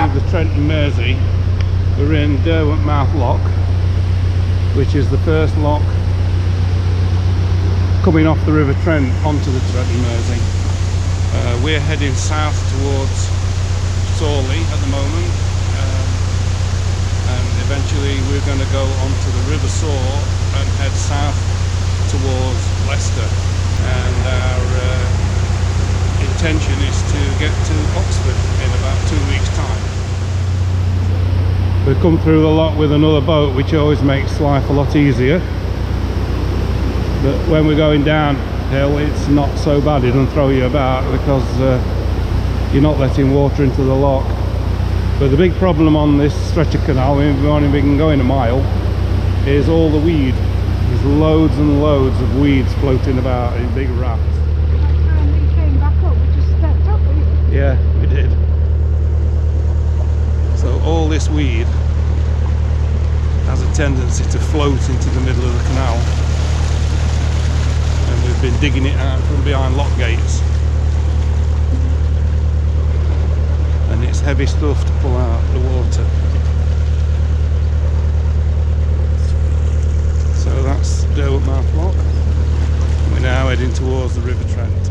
of the Trent and Mersey. We're in Derwent Mouth Lock, which is the first lock coming off the River Trent onto the Trent and Mersey. We're heading south towards Sorley at the moment, and eventually we're going to go onto the River Soar and head south towards Leicester, and our intention is to get to Oxford in about 2 weeks' time. We've come through the lock with another boat, which always makes life a lot easier, but when we're going downhill it's not so bad. It doesn't throw you about because you're not letting water into the lock. But the big problem on this stretch of canal, we've only been going a mile, is all the weed. There's loads and loads of weeds floating about in big rafts. And we came back up, we just stepped up. Yeah, we did. So all this weed has a tendency to float into the middle of the canal, and we've been digging it out from behind lock gates, and it's heavy stuff to pull out the water. So that's Derwent Mouth Lock. We're now heading towards the River Trent.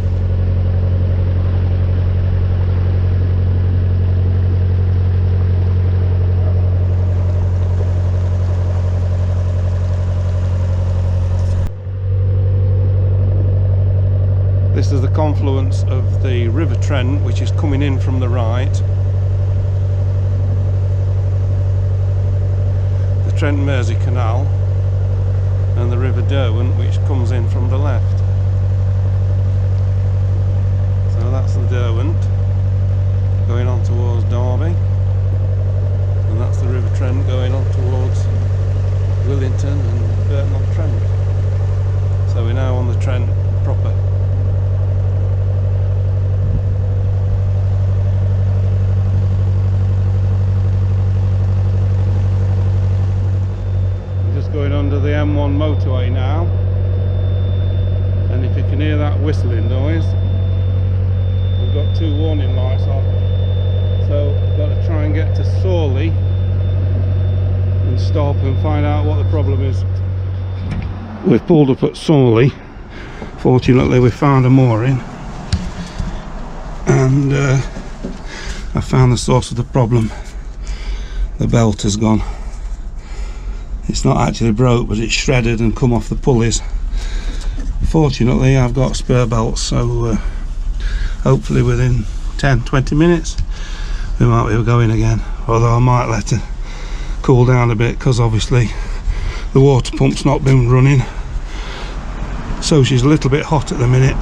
This is the confluence of the River Trent, which is coming in from the right, the Trent Mersey Canal, and the River Derwent, which comes in from the left. So that's the Derwent going on towards Derby, and that's the River Trent going on towards Willington and Burton-on-Trent. So we're now on the Trent proper. Going under the M1 motorway now, and if you can hear that whistling noise, we've got 2 warning lights on, so we've got to try and get to Sorley and stop and find out what the problem is. We've pulled up at Sorley. Fortunately we found a mooring, and I found the source of the problem. The belt has gone. It's not actually broke, but it's shredded and come off the pulleys. Fortunately I've got spare belts, so hopefully within 10-20 minutes we might be going again, although I might let her cool down a bit because obviously the water pump's not been running, so she's a little bit hot at the minute,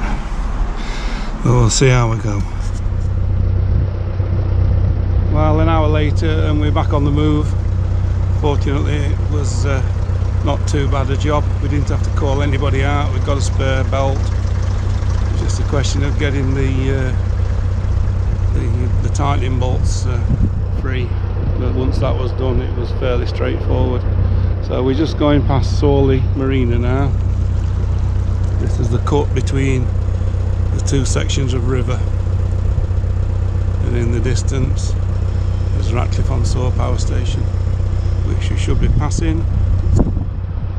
but we'll see how we go. Well, an hour later and we're back on the move. Fortunately it was not too bad a job. We didn't have to call anybody out. We've got a spare belt. It's just a question of getting the tightening bolts free. But once that was done, it was fairly straightforward. So we're just going past Sorley Marina now. This is the cut between the 2 sections of river, and in the distance is Ratcliffe-on-Soar power station, which we should be passing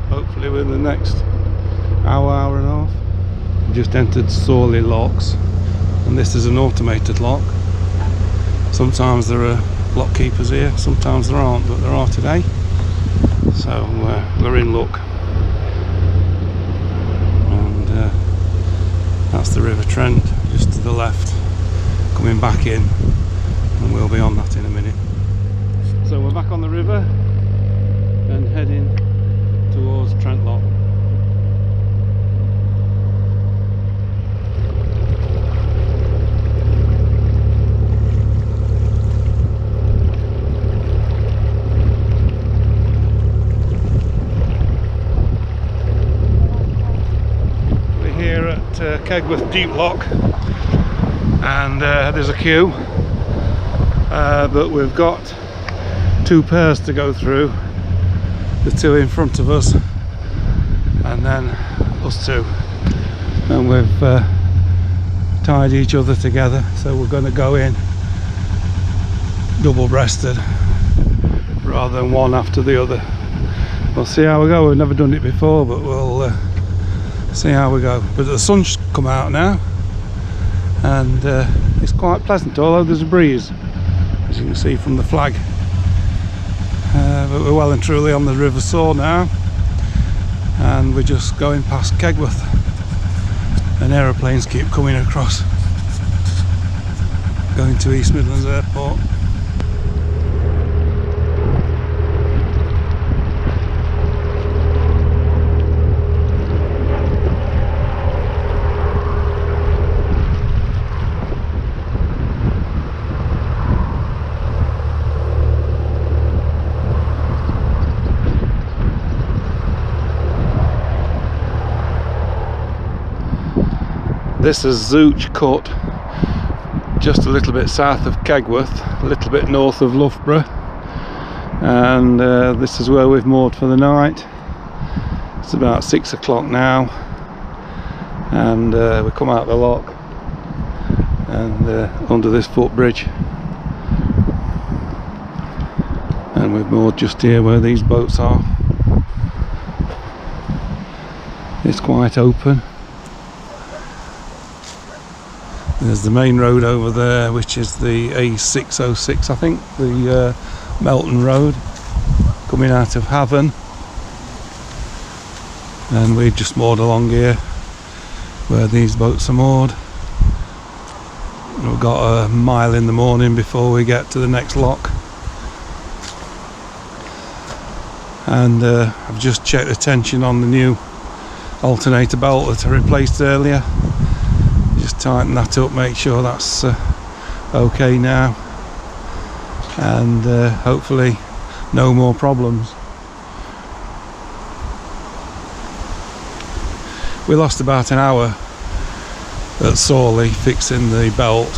hopefully within the next hour and a half. We just entered Sorley locks, and this is an automated lock. Sometimes there are lock keepers here, sometimes there aren't, but there are today, so we're in luck. And that's the River Trent just to the left coming back in, and we'll be on that in a minute. So we're back on the river and heading towards Trent Lock. We're here at Kegworth Deep Lock, and there's a queue, but we've got 2 pairs to go through. The 2 in front of us, and then us 2, and we've tied each other together, so we're going to go in double-breasted rather than one after the other. We'll see how we go. We've never done it before, but we'll see how we go. But the sun's come out now, and it's quite pleasant, although there's a breeze, as you can see from the flag. But we're well and truly on the River Soar now, and we're just going past Kegworth, and aeroplanes keep coming across, going to East Midlands Airport. This is Zouch Cut, just a little bit south of Kegworth, a little bit north of Loughborough, and this is where we've moored for the night. It's about 6 o'clock now, and we come out the lock and under this footbridge, and we've moored just here where these boats are. It's quite open. There's the main road over there, which is the A606, I think, the Melton Road, coming out of Havant. And we've just moored along here where these boats are moored. And we've got a mile in the morning before we get to the next lock. And I've just checked the tension on the new alternator belt that I replaced earlier. Just tighten that up, make sure that's okay now, and hopefully no more problems. We lost about an hour at Sawley fixing the belt,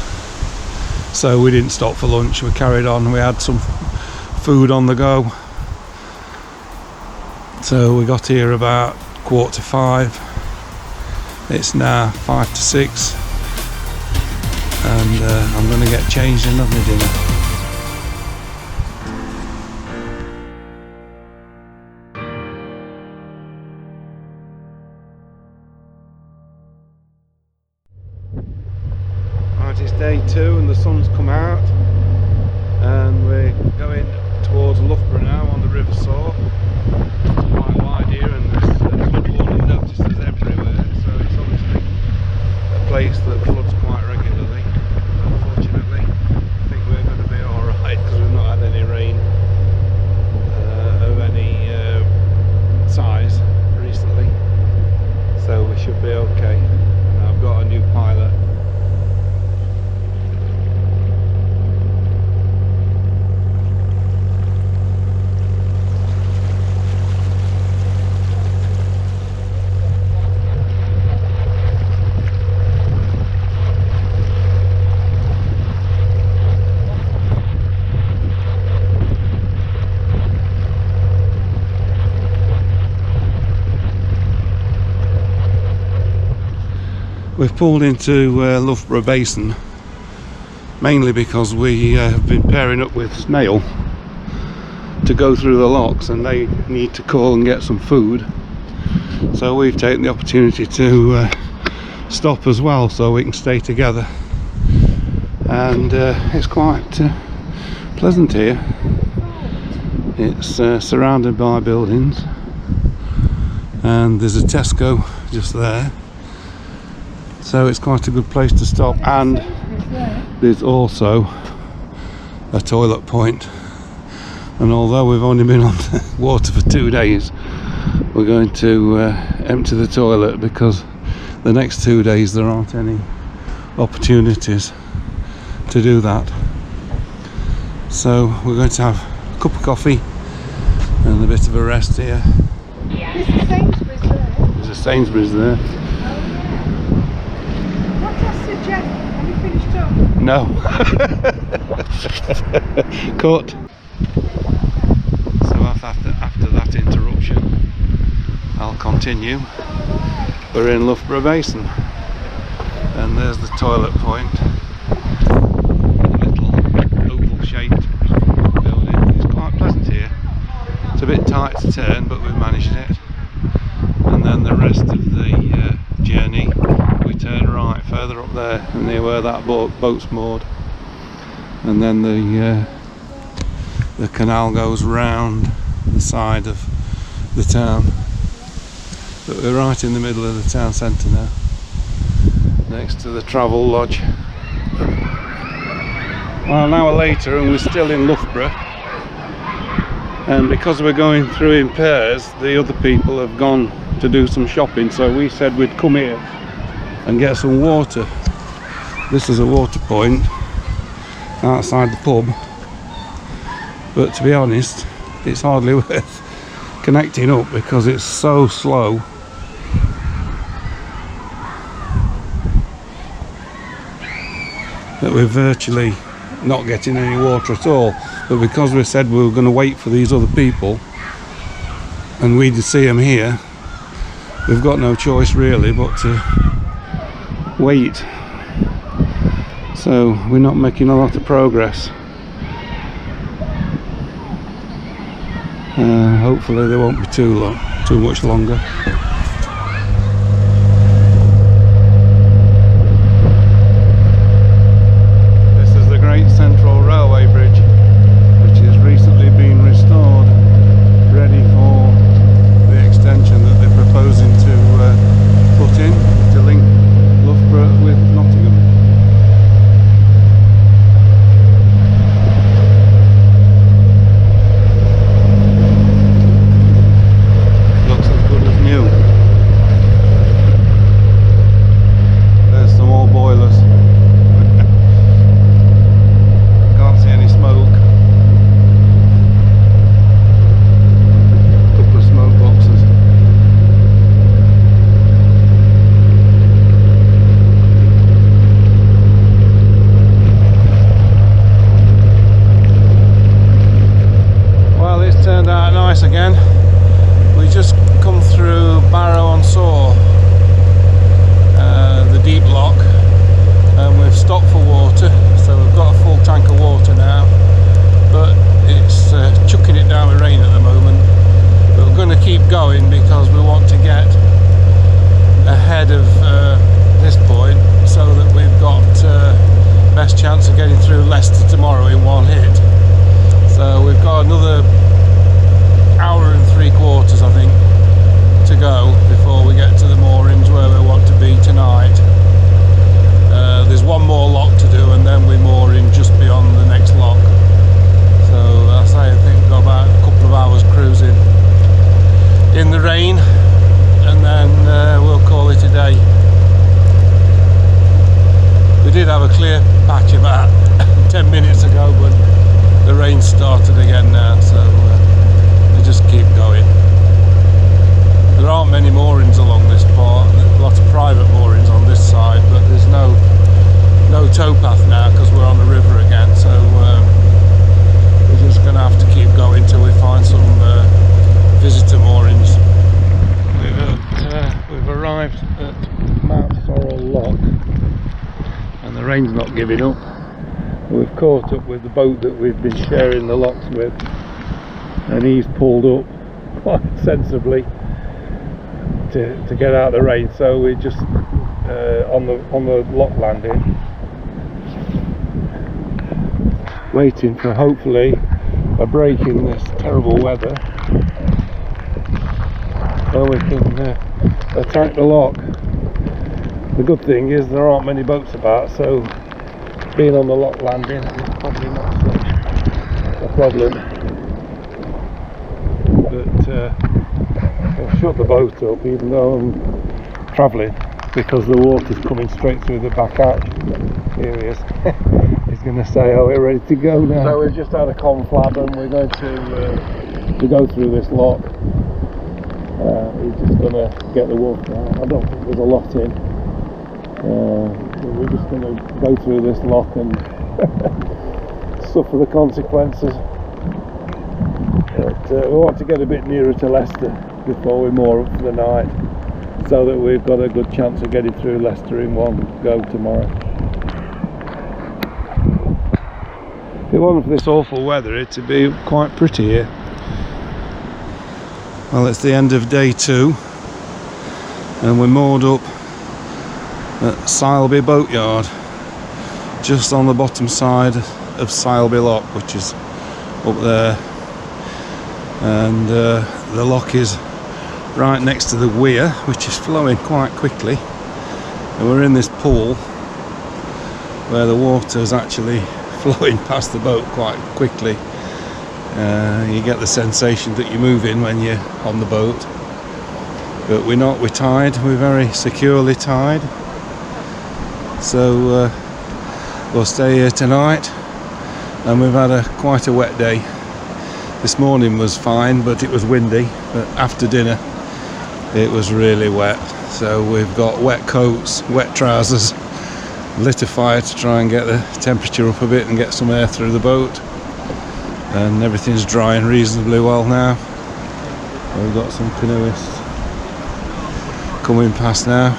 so we didn't stop for lunch. We carried on. We had some food on the go, so we got here about 4:45. It's now 5 to 6, and I'm going to get changed and have my dinner. Right, it's day 2 and the sun's come out, and we're going towards Loughborough now on the River Soar. It's quite wide here, and there's flood warning notices everywhere, so it's obviously a place that floods quite regularly. Unfortunately, I think we're going to be alright because we've not had any rain of any size recently, so we should be okay. And I've got a new pilot. We've pulled into Loughborough Basin mainly because we have been pairing up with Snail to go through the locks, and they need to call and get some food, so we've taken the opportunity to stop as well so we can stay together. And it's quite pleasant here. It's surrounded by buildings, and there's a Tesco just there, so it's quite a good place to stop. And there's also a toilet point, and although we've only been on water for 2 days, we're going to empty the toilet because the next 2 days there aren't any opportunities to do that. So we're going to have a cup of coffee and a bit of a rest here. There's a Sainsbury's there. There's a Sainsbury's there. What's that suggest? Have you finished up? No. Cut. So after that interruption, I'll continue. We're in Loughborough Basin, and there's the toilet point, a little oval shaped tight to turn, but we managed it. And then the rest of the journey we turn right further up there, near where that boat's moored, and then the canal goes round the side of the town. But we're right in the middle of the town centre now, next to the travel lodge. Well, an hour later and we're still in Loughborough, and because we're going through in pairs, the other people have gone to do some shopping, so we said we'd come here and get some water. This is a water point outside the pub, but to be honest, it's hardly worth connecting up because it's so slow. That we're virtually not getting any water at all. But because we said we were going to wait for these other people and we'd see them here, we've got no choice really but to wait. So we're not making a lot of progress. Hopefully they won't be too much longer. This is the Great Central Railway Bridge, which has recently been restored, ready for the extension that they're proposing to put in to link Loughborough with Nottingham. Looks as good as new. There's some more boilers. Can't see any smoke. Couple of smoke boxes. Well, it's turned out nice again. We just come through Barrow-on-Soar, the deep lock, and we've stopped for water, so we've got a full tank of water now, but it's chucking it down with rain at the moment. But we're going to keep going because we want to get ahead of this point so that we've got best chance of getting through Leicester tomorrow in one hit. So we've got another hour and 3/4, I think, to go before we get to the moorings where we want to be tonight. There's one more lock to do and then we're mooring just beyond the next lock. So I think we've got about a couple of hours cruising in the rain, and then we'll call it a day. We did have a clear patch about 10 minutes ago, but the rain started again now, so we just keep going. There aren't many moorings along this part. There's lots of private moorings on this side, but there's no towpath now because we're on the river again, so we're just going to have to keep going till we find some visitor moorings. We've arrived at Mount Sorrel Lock, and the rain's not giving up. We've caught up with the boat that we've been sharing the locks with, and he's pulled up quite sensibly to get out of the rain. So we're just on the lock landing, waiting for hopefully a break in this terrible weather so we can attack the lock. The good thing is there aren't many boats about, so being on the lock landing is probably not such a problem. But I've shut the boat up even though I'm travelling, because the water's coming straight through the back hatch. Here he is. He's going to say, oh, we're ready to go now. So we've just had a conflab and we're going to go through this lock. He's just going to get the water out. I don't think there's a lot in. We're just going to go through this lock and suffer the consequences. But we want to get a bit nearer to Leicester before we moor up for the night, so that we've got a good chance of getting through Leicester in one go tomorrow. If it wasn't for this awful weather, it'd be quite pretty here. Well, it's the end of day 2 and we're moored up at Sileby Boatyard, just on the bottom side of Sileby Lock, which is up there, and the lock is right next to the weir, which is flowing quite quickly, and we're in this pool where the water is actually flowing past the boat quite quickly. You get the sensation that you're moving when you're on the boat, but we're not. We're tied. We're very securely tied, so we'll stay here tonight. And we've had quite a wet day. This morning was fine, but it was windy. But after dinner it was really wet, so we've got wet coats, wet trousers, lit a fire to try and get the temperature up a bit and get some air through the boat. And everything's drying reasonably well now. We've got some canoeists coming past now.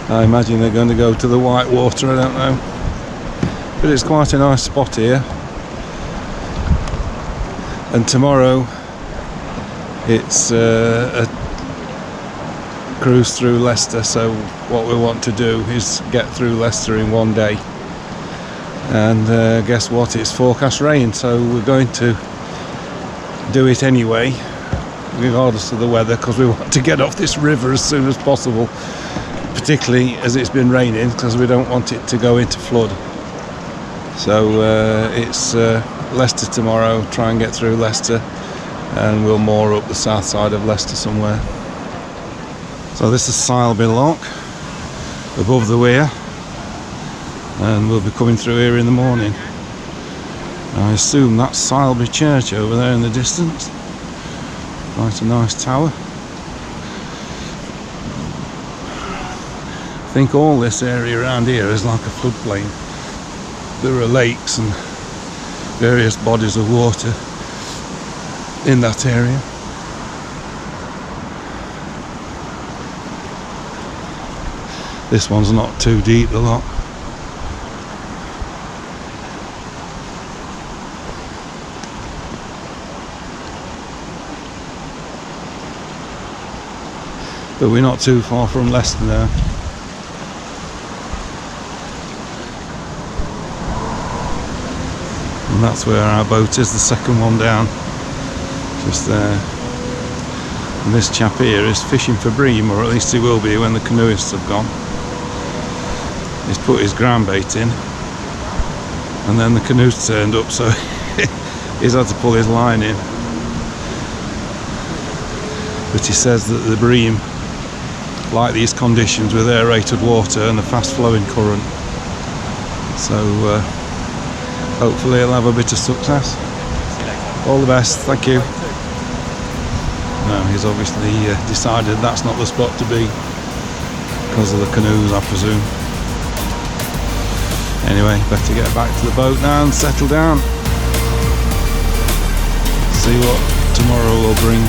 I imagine they're going to go to the white water, I don't know. But it's quite a nice spot here. And tomorrow it's a cruise through Leicester, so what we want to do is get through Leicester in one day. And guess what, it's forecast rain, so we're going to do it anyway, regardless of the weather, because we want to get off this river as soon as possible, particularly as it's been raining, because we don't want it to go into flood. So it's Leicester tomorrow, try and get through Leicester, and we'll moor up the south side of Leicester somewhere. So this is Sileby Lock above the weir, and we'll be coming through here in the morning. I assume that's Sileby Church over there in the distance. Quite a nice tower. I think all this area around here is like a floodplain. There are lakes and various bodies of water in that area. This one's not too deep, the lock. But we're not too far from Leicester now. And that's where our boat is, the second one down, just there. And this chap here is fishing for bream, or at least he will be when the canoeists have gone. He's put his ground bait in, and then the canoes turned up, so he's had to pull his line in. But he says that the bream like these conditions with aerated water and a fast flowing current, so hopefully he'll have a bit of success. All the best, thank you. No, he's obviously decided that's not the spot to be because of the canoes, I presume. Anyway, better get back to the boat now and settle down. See what tomorrow will bring.